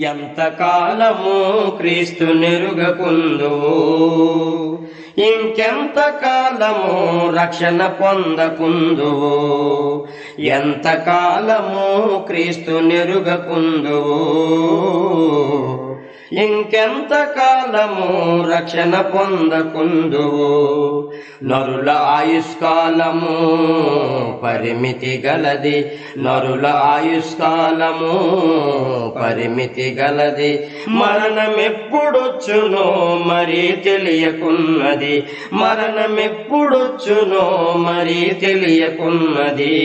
ఎంతకాలము క్రీస్తు నెరుగకుందువు, ఇంకెంతకాలము రక్షణ పొందకుందువు. ఎంతకాలము క్రీస్తు నెరుగకుందువు, ఇంకెంతకాలము రక్షణ పొందకుందువు. నరుల ఆయుష్కాలము పరిమితి గలది, నరుల ఆయుష్కాలము పరిమితి గలది. మరణమెప్పుడొచ్చునో మరీ తెలియకున్నది, మరణమెప్పుడొచ్చునో మరీ తెలియకున్నది.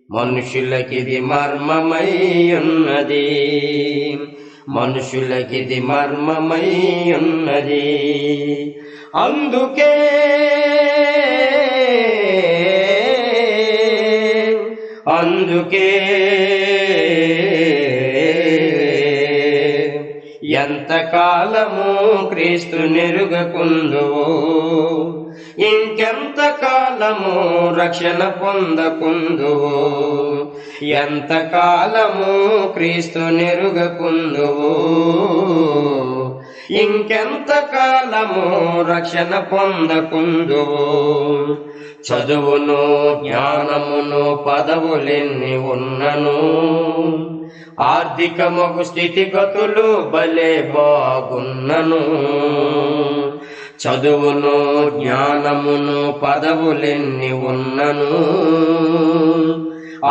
మనుషులకిది మర్మమై ఉన్నది, మనుషులకిది మర్మమై ఉన్నది. అందుకే ఎంతకాలము క్రీస్తు నెరుగకుందువు, ఇంకెంతకాలము రక్షణ పొందకుందువు. ఎంతకాలము క్రీస్తు నెరుగకుందువు, ఇంకెంతకాలము రక్షణ పొందకుందువు. చదువును జ్ఞానమును పదవులెన్ని ఉన్నను, ఆర్థికమగు స్థితిగతులు భలే బాగున్నను. చదువును జ్ఞానమును పదవులెన్ని ఉన్నను,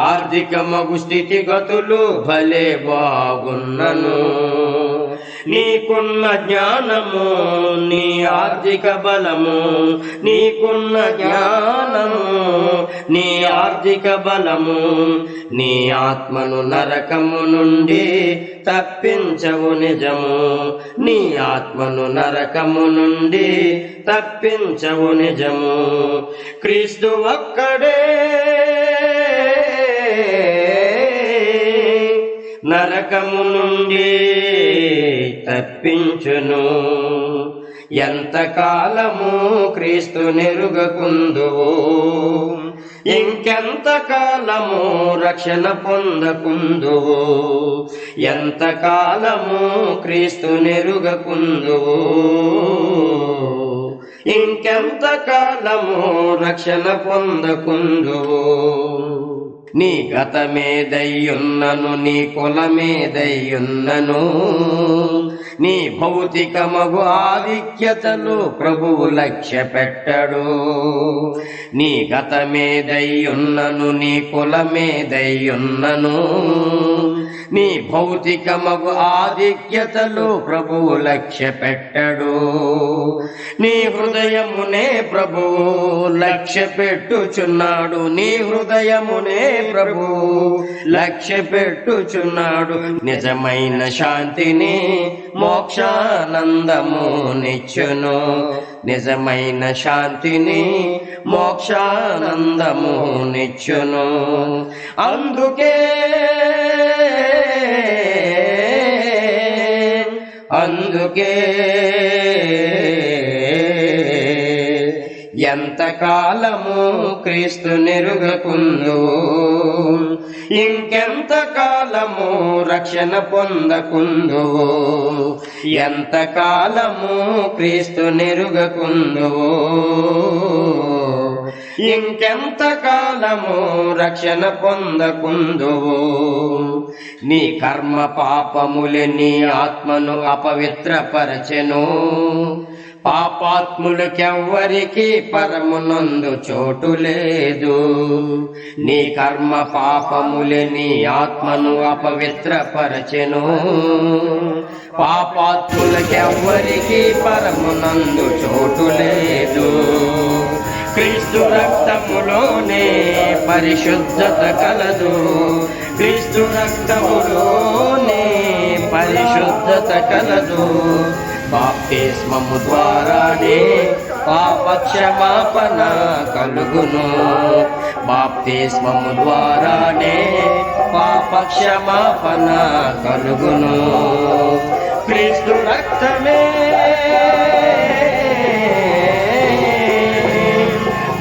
ఆర్థికమగు స్థితిగతులు భలే బాగున్నను. నీకున్న జ్ఞానము నీ ఆర్థిక బలము, నీకున్న జ్ఞానము నీ ఆర్థిక బలము నీ ఆత్మను నరకము నుండి తప్పించవు నిజము, నీ ఆత్మను నరకము నుండి తప్పించవు నిజము. క్రీస్తు ఒక్కడే నరకము నుండి తప్పించును. ఎంతకాలము క్రీస్తు నెరుగకుందువు, ఇంకెంతకాలము రక్షణ పొందకుందువు. ఎంతకాలము క్రీస్తు నెరుగకుందువు, ఇంకెంతకాలము రక్షణ పొందకుందువు. నీ గతమేదయ్యున్నను, నీ కులమేదయ్యున్నను, నీ భౌతికమగు ఆధిక్యతలు ప్రభువు లక్ష్య పెట్టడు. నీ గతమేదయ్యున్నను, నీ కులమేదయ్యున్నను, నీ భౌతికమగు ఆధిక్యతలు ప్రభువు లక్ష్య పెట్టడు. నీ హృదయమునే ప్రభువు లక్ష్య పెట్టుచున్నాడు, నీ హృదయమునే ప్రభువు లక్ష్య పెట్టుచున్నాడు. నిజమైన శాంతిని మోక్షానందము నిచ్చును, నిజమైన శాంతిని మోక్షానందము నిచ్చును. అందుకే ఎంతకాలము క్రీస్తు నెరుగకుందువు, ఇంకెంతకాలము రక్షణ పొందకుందువు. ఎంతకాలము క్రీస్తు నెరుగకుందువు, ఇంకెంతకాలము రక్షణ పొందకుందువు. నీ కర్మ పాపములే నీ ఆత్మను అపవిత్రపరచెను, పాపాత్ములకెవ్వరికి పరమునందు చోటు లేదు. నీ కర్మ పాపములే నీ ఆత్మను అపవిత్రపరచెను, పాపాత్ములకెవ్వరికి పరమునందు చోటు లేదు. క్రీస్తు రక్తములోనే పరిశుద్ధత కలదు, క్రీస్తు రక్తములోనే పరిశుద్ధత కలదు. బాప్తిస్మము ద్వారానే పాపక్షమాపణ కలుగును, బాప్తిస్మము ద్వారానే పాపక్షమాపణ కలుగును. క్రీస్తు రక్తమే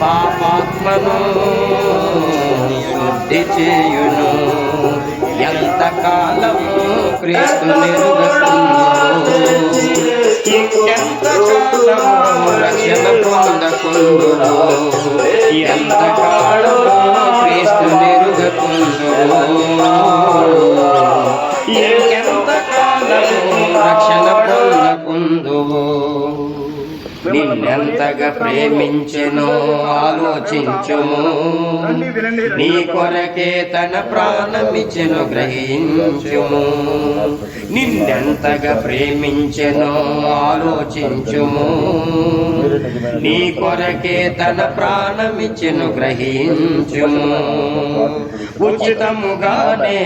పాపాత్మను శుద్ధి చేయును. ఎంత కాలము క్రీస్తు నిరుగకుందు ఎంత కాలము రక్షణ పొందకుందులో ఎంత కాలము క్రీస్తు నిరుగకుందు ఎంత కాలము రక్షణ పొందకుందువో నిన్నెంతగా ప్రేమించెనో ఆలోచించుము నీ కొరకే తన ప్రాణమిచ్చెను గ్రహించుము నిన్నెంతగా ప్రేమించెనో ఆలోచించుము నీ కొరకే తన ప్రాణమిచ్చెను గ్రహించుము ఉచితముగానే